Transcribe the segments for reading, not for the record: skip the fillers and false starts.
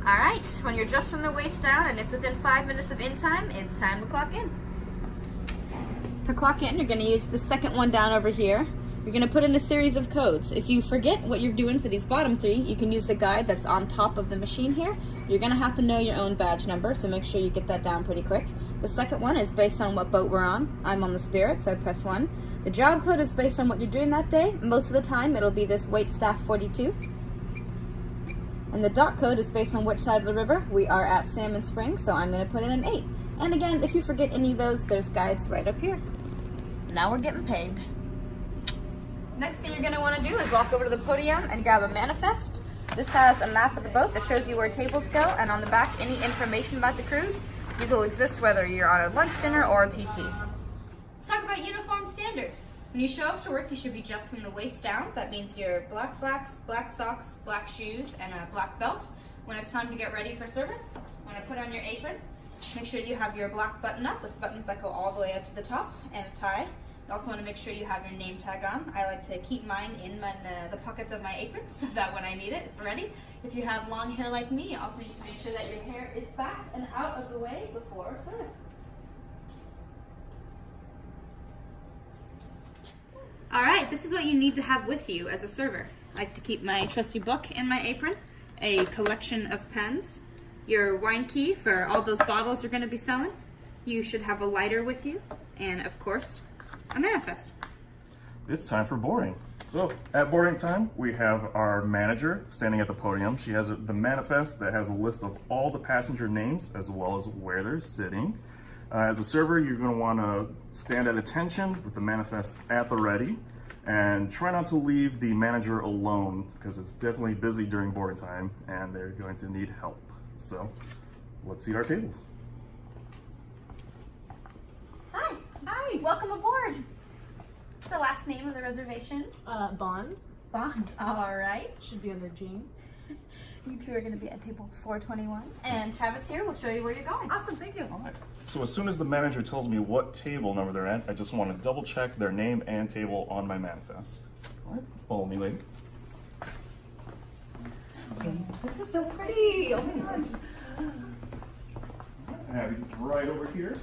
All right, when you're dressed from the waist down and it's within 5 minutes of in time, it's time to clock in. To clock in, you're going to use the second one down over here. You're going to put in a series of codes. If you forget what you're doing for these bottom three, you can use the guide that's on top of the machine here. You're going to have to know your own badge number, so make sure you get that down pretty quick. The second one is based on what boat we're on. I'm on the Spirit, so I press 1. The job code is based on what you're doing that day. Most of the time, it'll be this waitstaff 42. And the dock code is based on which side of the river. We are at Salmon Springs, so I'm going to put in an 8. And again, if you forget any of those, there's guides right up here. Now we're getting paid. Next thing you're going to want to do is walk over to the podium and grab a manifest. This has a map of the boat that shows you where tables go, and on the back, any information about the cruise. These will exist whether you're on a lunch, dinner, or a PC. Let's talk about uniform standards. When you show up to work, you should be dressed from the waist down. That means your black slacks, black socks, black shoes, and a black belt. When it's time to get ready for service, when I put on your apron, make sure you have your black button up with buttons that go all the way up to the top, and a tie. You also want to make sure you have your name tag on. I like to keep mine in the pockets of my apron so that when I need it, it's ready. If you have long hair like me, also you need to make sure that your hair is back and out of the way before service. All right, this is what you need to have with you as a server. I like to keep my trusty book in my apron, a collection of pens, your wine key for all those bottles you're going to be selling. You should have a lighter with you, and of course, a manifest. It's time for boarding. So at boarding time, we have our manager standing at the podium. She has the manifest that has a list of all the passenger names as well as where they're sitting. As a server, you're going to want to stand at attention with the manifest at the ready and try not to leave the manager alone because it's definitely busy during boarding time and they're going to need help. So let's seat our tables. Hi. Hi. Welcome aboard. What's the last name of the reservation? Bond. Bond. All right. Should be under James. You two are going to be at table 421. And Travis here will show you where you're going. Awesome, thank you. All right. So as soon as the manager tells me what table number they're at, I just want to double check their name and table on my manifest. All right, follow me, ladies. Okay. This is so pretty. Oh my gosh. I have you right over here.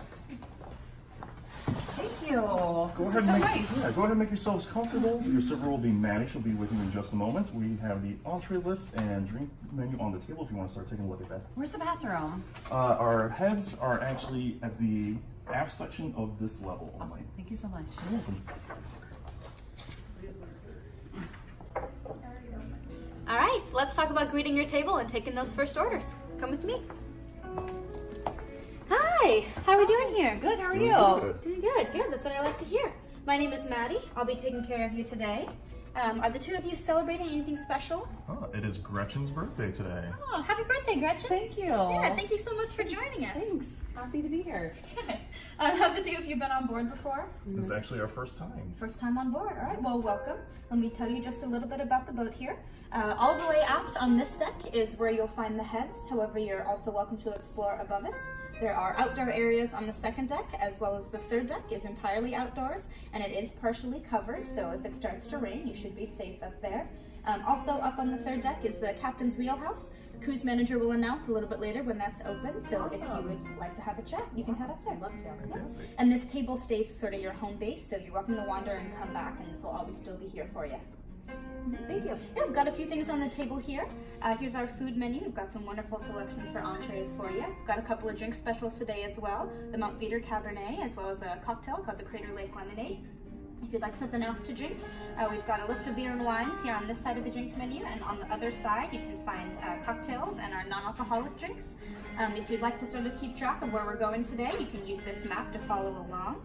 Thank you. Go This ahead is so and nice. go ahead and make yourselves comfortable. Your server will be Maddie. She'll be with you in just a moment. We have the entree list and drink menu on the table if you want to start taking a look at that. Where's the bathroom? Our heads are actually at the aft section of this level. Awesome. Thank you so much. You're welcome. All right, let's talk about greeting your table and taking those first orders. Come with me. Hi, how are we doing here? Good, how are Doing you? good. Doing good, good. That's what I like to hear. My name is Maddie. I'll be taking care of you today. Are the two of you celebrating anything special? Oh, it is Gretchen's birthday today. Oh, happy birthday, Gretchen. Thank you. Yeah, thank you so much for joining us. Thanks. Happy to be here. Good. Have the two of you been on board before? This is actually our first time. First time on board. All right, well, welcome. Let me tell you just a little bit about the boat here. All the way aft on this deck is where you'll find the heads. However, you're also welcome to explore above us. There are outdoor areas on the second deck, as well as the third deck is entirely outdoors, and it is partially covered, so if it starts to rain, you should be safe up there. Also up on the third deck is the captain's wheelhouse. The cruise manager will announce a little bit later when that's open, so if you would like to have a chat, you can head up there. Love to. Fantastic. And this table stays sort of your home base, so you're welcome to wander and come back, and this will always still be here for you. Thank you. Yeah, we've got a few things on the table here. Here's our food menu. We've got some wonderful selections for entrees for you. We've got a couple of drink specials today as well. The Mount Veeder Cabernet, as well as a cocktail called the Crater Lake Lemonade. If you'd like something else to drink, we've got a list of beer and wines here on this side of the drink menu, and on the other side you can find cocktails and our non-alcoholic drinks. If you'd like to sort of keep track of where we're going today, you can use this map to follow along.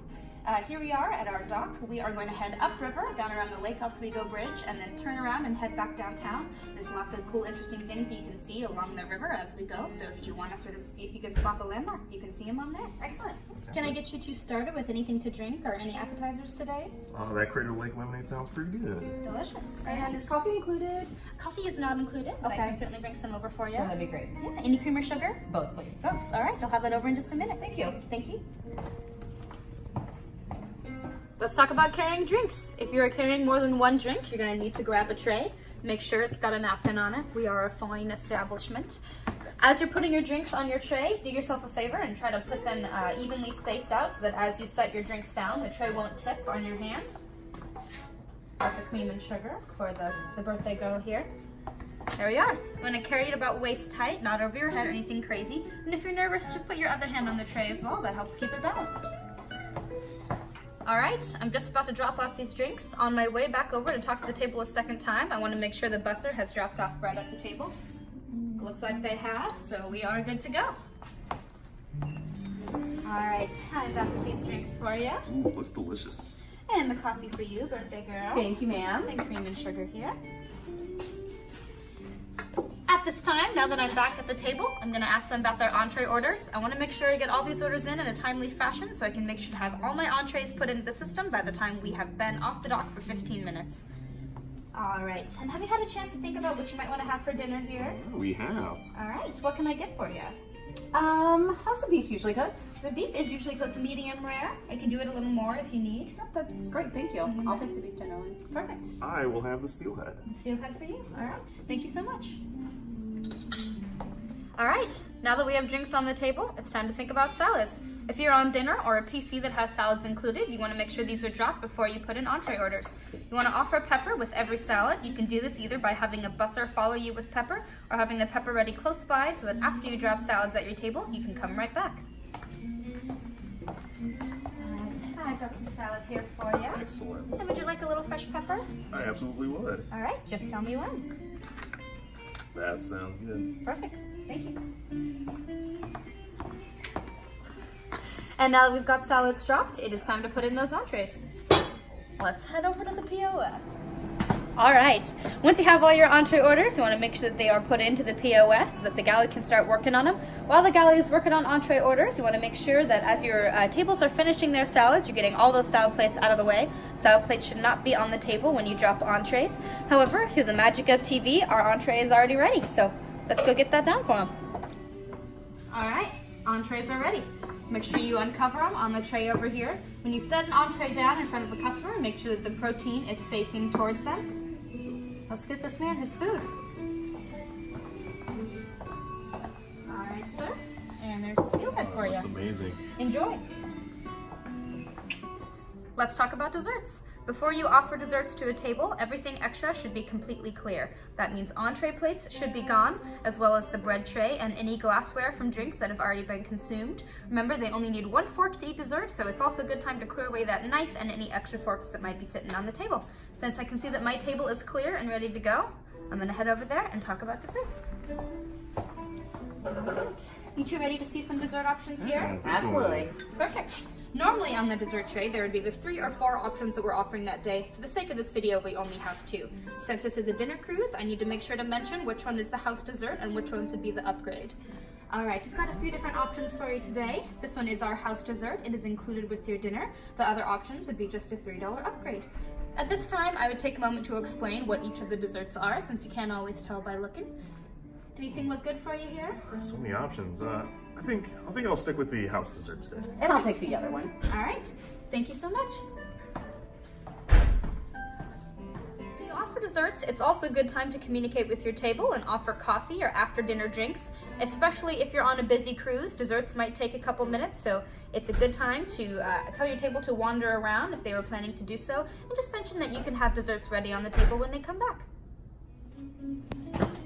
Here we are at our dock. We are going to head upriver, down around the Lake Oswego Bridge, and then turn around and head back downtown. There's lots of cool, interesting things you can see along the river as we go, so if you want to sort of see if you can spot the landmarks, you can see them on there. Excellent. Can I get you two started with anything to drink or any appetizers today? That Crater Lake lemonade sounds pretty good. Delicious. And is coffee included? Coffee is not included, but I Okay. can certainly bring some over for you. Sure, that'd be great. Yeah, any cream or sugar? Both, please. Both. All right, I'll have that over in just a minute. Thank you. Thank you. Let's talk about carrying drinks. If you're carrying more than one drink, you're going to need to grab a tray. Make sure it's got a napkin on it. We are a fine establishment. As you're putting your drinks on your tray, do yourself a favor and try to put them evenly spaced out so that as you set your drinks down, the tray won't tip on your hand. Got the cream and sugar for the birthday girl here. There we are. I'm going to carry it about waist height, not over your head or anything crazy. And if you're nervous, just put your other hand on the tray as well. That helps keep it balanced. All right, I'm just about to drop off these drinks. On my way back over to talk to the table a second time, I want to make sure the busser has dropped off bread at the table. Looks like they have, so we are good to go. All right, I've got these drinks for you. Ooh, looks delicious. And the coffee for you, birthday girl. Thank you, ma'am. And cream and sugar here. At this time, now that I'm back at the table, I'm going to ask them about their entree orders. I want to make sure I get all these orders in a timely fashion so I can make sure to have all my entrees put into the system by the time we have been off the dock for 15 minutes. All right, and have you had a chance to think about what you might want to have for dinner here? We have. All right, what can I get for you? How's the beef usually cooked? The beef is usually cooked medium rare. I can do it a little more if you need. Yep, that's great, thank you. I'll take the beef tenderloin. Perfect. I will have the steelhead. The steelhead for you. All right, thank you so much. All right, now that we have drinks on the table, it's time to think about salads. If you're on dinner or a PC that has salads included, you want to make sure these are dropped before you put in entree orders. You want to offer pepper with every salad. You can do this either by having a busser follow you with pepper or having the pepper ready close by so that after you drop salads at your table, you can come right back. I've got some salad here for you. Excellent. And would you like a little fresh pepper? I absolutely would. All right, just tell me when. That sounds good. Perfect. Thank you. And now that we've got salads dropped, it is time to put in those entrees. Let's head over to the POS. All right. Once you have all your entree orders, you want to make sure that they are put into the POS so that the galley can start working on them. While the galley is working on entree orders, you want to make sure that as your tables are finishing their salads, you're getting all those salad plates out of the way. Salad plates should not be on the table when you drop entrees. However, through the magic of TV, our entree is already ready. So let's go get that down for them. All right, entrees are ready. Make sure you uncover them on the tray over here. When you set an entree down in front of a customer, make sure that the protein is facing towards them. Let's get this man his food. All right, sir. And there's a steelhead for you. That's amazing. Enjoy. Let's talk about desserts. Before you offer desserts to a table, everything extra should be completely clear. That means entree plates should be gone, as well as the bread tray and any glassware from drinks that have already been consumed. Remember, they only need 1 fork to eat dessert, so it's also a good time to clear away that knife and any extra forks that might be sitting on the table. Since I can see that my table is clear and ready to go, I'm gonna head over there and talk about desserts. You two ready to see some dessert options here? Absolutely. Perfect. Normally on the dessert tray, there would be the 3 or 4 options that we're offering that day. For the sake of this video, we only have 2. Since this is a dinner cruise, I need to make sure to mention which one is the house dessert and which ones would be the upgrade. All right, we've got a few different options for you today. This one is our house dessert. It is included with your dinner. The other options would be just a $3 upgrade. At this time, I would take a moment to explain what each of the desserts are, since you can't always tell by looking. Anything look good for you here? There's so many options. I think I'll stick with the house dessert today. And I'll take the other one. All right, thank you so much. When you offer desserts, it's also a good time to communicate with your table and offer coffee or after dinner drinks, especially if you're on a busy cruise. Desserts might take a couple minutes, so it's a good time to tell your table to wander around if they were planning to do so, and just mention that you can have desserts ready on the table when they come back.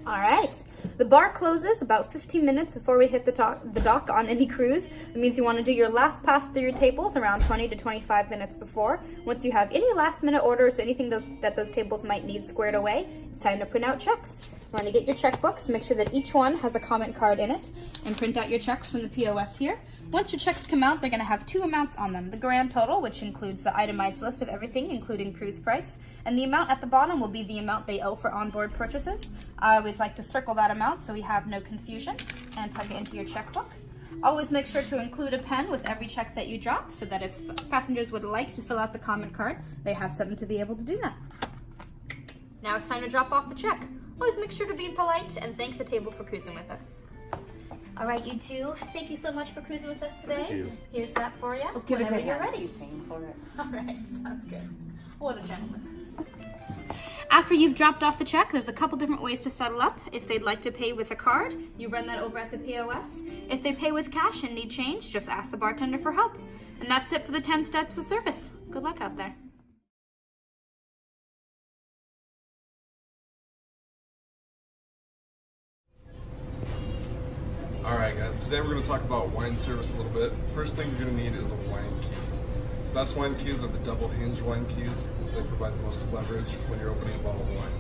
All right, the bar closes about 15 minutes before we hit the dock on any cruise. That means you want to do your last pass through your tables around 20 to 25 minutes before. Once you have any last minute orders or anything that those tables might need squared away, it's time to print out checks. You want to get your checkbooks, make sure that each one has a comment card in it, and print out your checks from the POS here. Once your checks come out, they're going to have 2 amounts on them. The grand total, which includes the itemized list of everything, including cruise price, and the amount at the bottom will be the amount they owe for onboard purchases. I always like to circle that amount so we have no confusion, and tuck it into your checkbook. Always make sure to include a pen with every check that you drop so that if passengers would like to fill out the comment card, they have something to be able to do that. Now it's time to drop off the check. Always make sure to be polite and thank the table for cruising with us. All right, you two, thank you so much for cruising with us today. Thank you. Here's that for you. Give it whenever to you're him. ready. He's paying for it. All right, sounds good. What a gentleman. After you've dropped off the check, there's a couple different ways to settle up. If they'd like to pay with a card, you run that over at the POS. If they pay with cash and need change, just ask the bartender for help. And that's it for the 10 steps of service. Good luck out there. Alright guys, today we're going to talk about wine service a little bit. First thing you're going to need is a wine key. Best wine keys are the double hinge wine keys, as they provide the most leverage when you're opening a bottle of wine.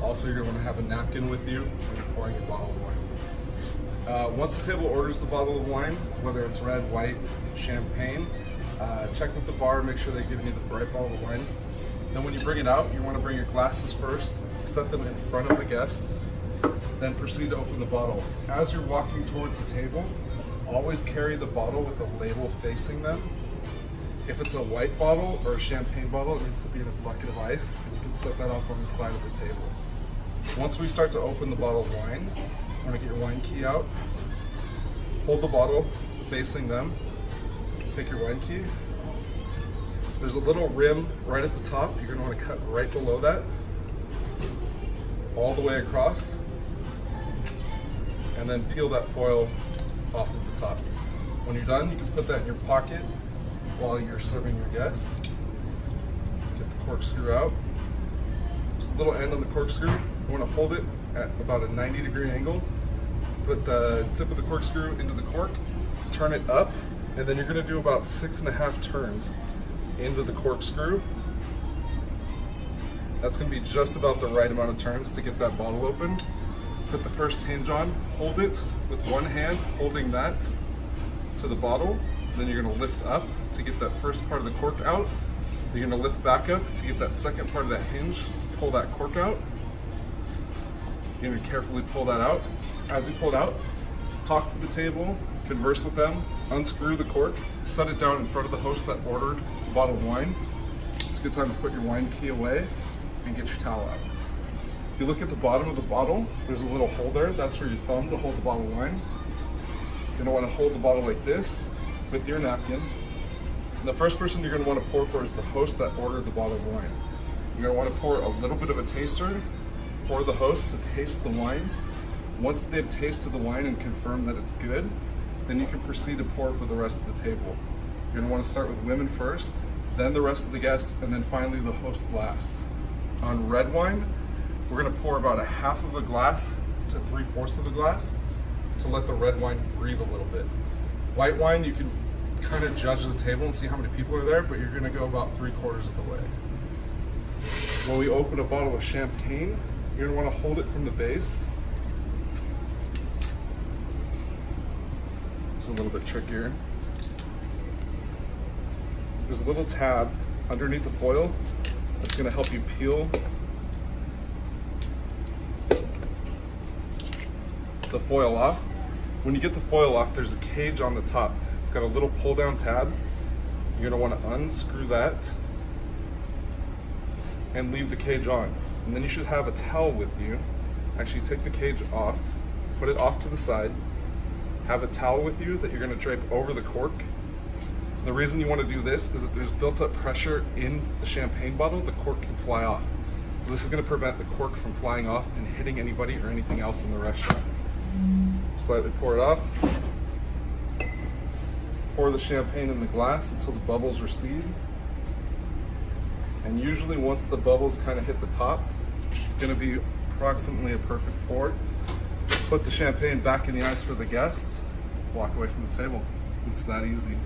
Also, you're going to want to have a napkin with you when you're pouring your bottle of wine. Once the table orders the bottle of wine, whether it's red, white, champagne, check with the bar, make sure they're giving you the right bottle of wine. Then when you bring it out, you want to bring your glasses first, set them in front of the guests, then proceed to open the bottle. As you're walking towards the table, always carry the bottle with a label facing them. If it's a white bottle or a champagne bottle, it needs to be in a bucket of ice, and you can set that off on the side of the table. Once we start to open the bottle of wine, you want to get your wine key out, hold the bottle facing them, take your wine key. There's a little rim right at the top. You're going to want to cut right below that, all the way across, and then peel that foil off of the top. When you're done, you can put that in your pocket while you're serving your guests. Get the corkscrew out. Just a little end on the corkscrew. You want to hold it at about a 90-degree angle. Put the tip of the corkscrew into the cork, turn it up, and then you're going to do about 6.5 turns into the corkscrew. That's going to be just about the right amount of turns to get that bottle open. Put the first hinge on, hold it with one hand, holding that to the bottle. Then you're going to lift up to get that first part of the cork out. You're going to lift back up to get that second part of that hinge, pull that cork out. You're going to carefully pull that out. As you pull it out, talk to the table, converse with them, unscrew the cork, set it down in front of the host that ordered the bottle of wine. It's a good time to put your wine key away and get your towel out. If you look at the bottom of the bottle, there's a little hole there. That's for your thumb to hold the bottle of wine. You're going to want to hold the bottle like this with your napkin. And the first person you're going to want to pour for is the host that ordered the bottle of wine. You're going to want to pour a little bit of a taster for the host to taste the wine. Once they've tasted the wine and confirmed that it's good, then you can proceed to pour for the rest of the table. You're going to want to start with women first, then the rest of the guests, and then finally the host last. On red wine, we're going to pour about 1/2 of a glass to 3/4 of a glass to let the red wine breathe a little bit. White wine, you can kind of judge the table and see how many people are there, but you're going to go about 3/4 of the way. When we open a bottle of champagne, you're going to want to hold it from the base. It's a little bit trickier. There's a little tab underneath the foil that's going to help you peel the foil off. When you get the foil off, there's a cage on the top. It's got a little pull down tab. You're going to want to unscrew that and leave the cage on. And then you should have a towel with you. Actually, take the cage off, put it off to the side, have a towel with you that you're going to drape over the cork. The reason you want to do this is if there's built up pressure in the champagne bottle, the cork can fly off. So this is going to prevent the cork from flying off and hitting anybody or anything else in the restaurant. Slightly pour it off. Pour the champagne in the glass until the bubbles recede. And usually once the bubbles kind of hit the top, it's going to be approximately a perfect pour. Put the champagne back in the ice for the guests, walk away from the table. It's that easy.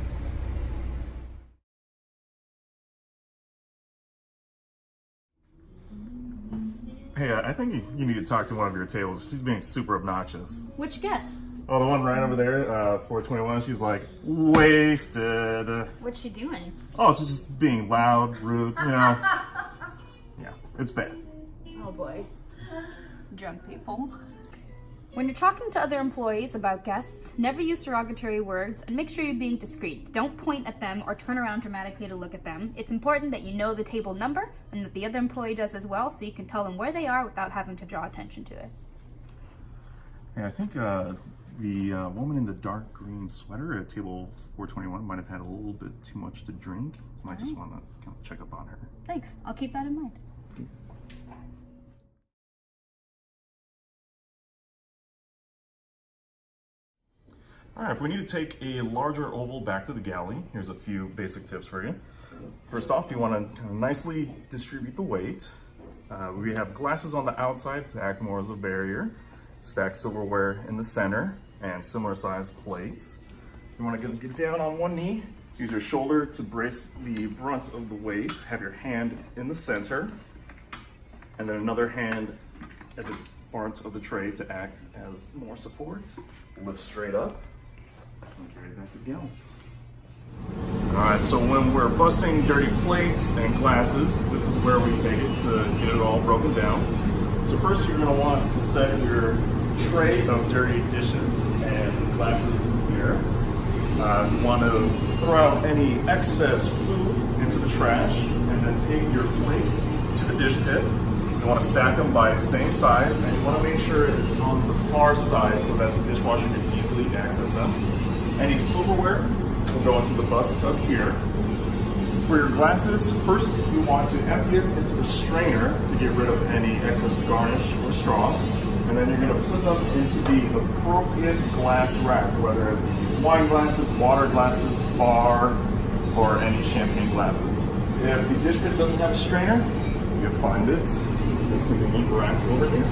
Hey, I think you need to talk to one of your tables. She's being super obnoxious. Which guest? Oh, the one right over there, 421, she's like, wasted. What's she doing? Oh, she's just being loud, rude, you know. Yeah, it's bad. Oh boy. Drunk people. When you're talking to other employees about guests, never use derogatory words and make sure you're being discreet. Don't point at them or turn around dramatically to look at them. It's important that you know the table number and that the other employee does as well, so you can tell them where they are without having to draw attention to it. Yeah, I think the woman in the dark green sweater at table 421 might have had a little bit too much to drink. Might just want to kind of check up on her. Thanks. I'll keep that in mind. All right, if we need to take a larger oval back to the galley, here's a few basic tips for you. First off, you want to kind of nicely distribute the weight. We have glasses on the outside to act more as a barrier, stack silverware in the center, and similar sized plates. You want to get down on one knee, use your shoulder to brace the brunt of the weight, have your hand in the center, and then another hand at the front of the tray to act as more support. Lift straight up and carry it back to the galley. Alright, so when we're bussing dirty plates and glasses, this is where we take it to get it all broken down. So first you're going to want to set your tray of dirty dishes and glasses here. You want to throw out any excess food into the trash and then take your plates to the dish pit. You want to stack them by same size, and you want to make sure it's on the far side so that the dishwasher can easily access them. Any silverware will go into the bus tub here. For your glasses, first you want to empty it into the strainer to get rid of any excess garnish or straws, and then you're going to put them into the appropriate glass rack, whether it be wine glasses, water glasses, bar, or any champagne glasses. If the dish pit doesn't have a strainer, you can find it in this convenient rack over here.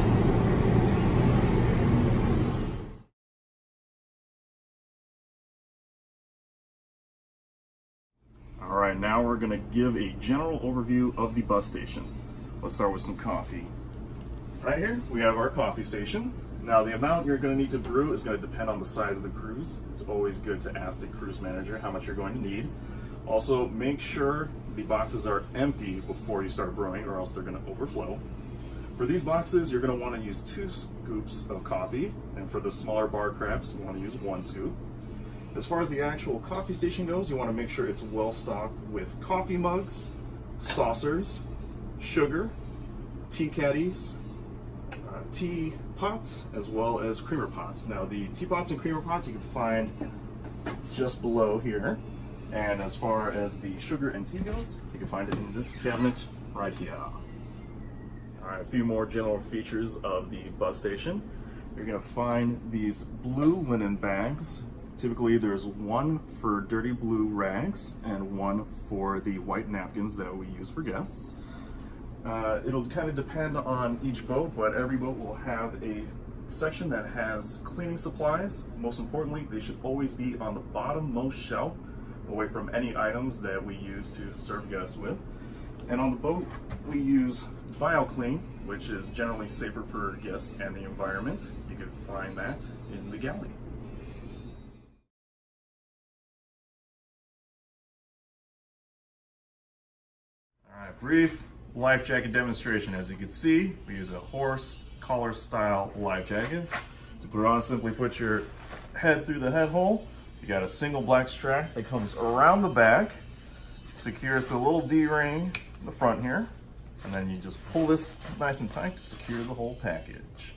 All right, now we're going to give a general overview of the bus station. Let's start with some coffee. Right here, we have our coffee station. Now, the amount you're going to need to brew is going to depend on the size of the cruise. It's always good to ask the cruise manager how much you're going to need. Also, make sure the boxes are empty before you start brewing, or else they're going to overflow. For these boxes, you're going to want to use 2 scoops of coffee, and for the smaller bar crafts, you want to use 1 scoop. As far as the actual coffee station goes, you want to make sure it's well stocked with coffee mugs, saucers, sugar, tea caddies, tea pots, as well as creamer pots. Now, the teapots and creamer pots you can find just below here. And as far as the sugar and tea goes, you can find it in this cabinet right here. All right, a few more general features of the bus station. You're going to find these blue linen bags. Typically, there's one for dirty blue rags and one for the white napkins that we use for guests. It'll kind of depend on each boat, but every boat will have a section that has cleaning supplies. Most importantly, they should always be on the bottommost shelf, away from any items that we use to serve guests with. And on the boat, we use BioClean, which is generally safer for guests and the environment. You can find that in the galley. All right, brief life jacket demonstration. As you can see, we use a horse collar style life jacket. To put it on, simply put your head through the head hole. You got a single black strap that comes around the back, secures a little D-ring in the front here, and then you just pull this nice and tight to secure the whole package.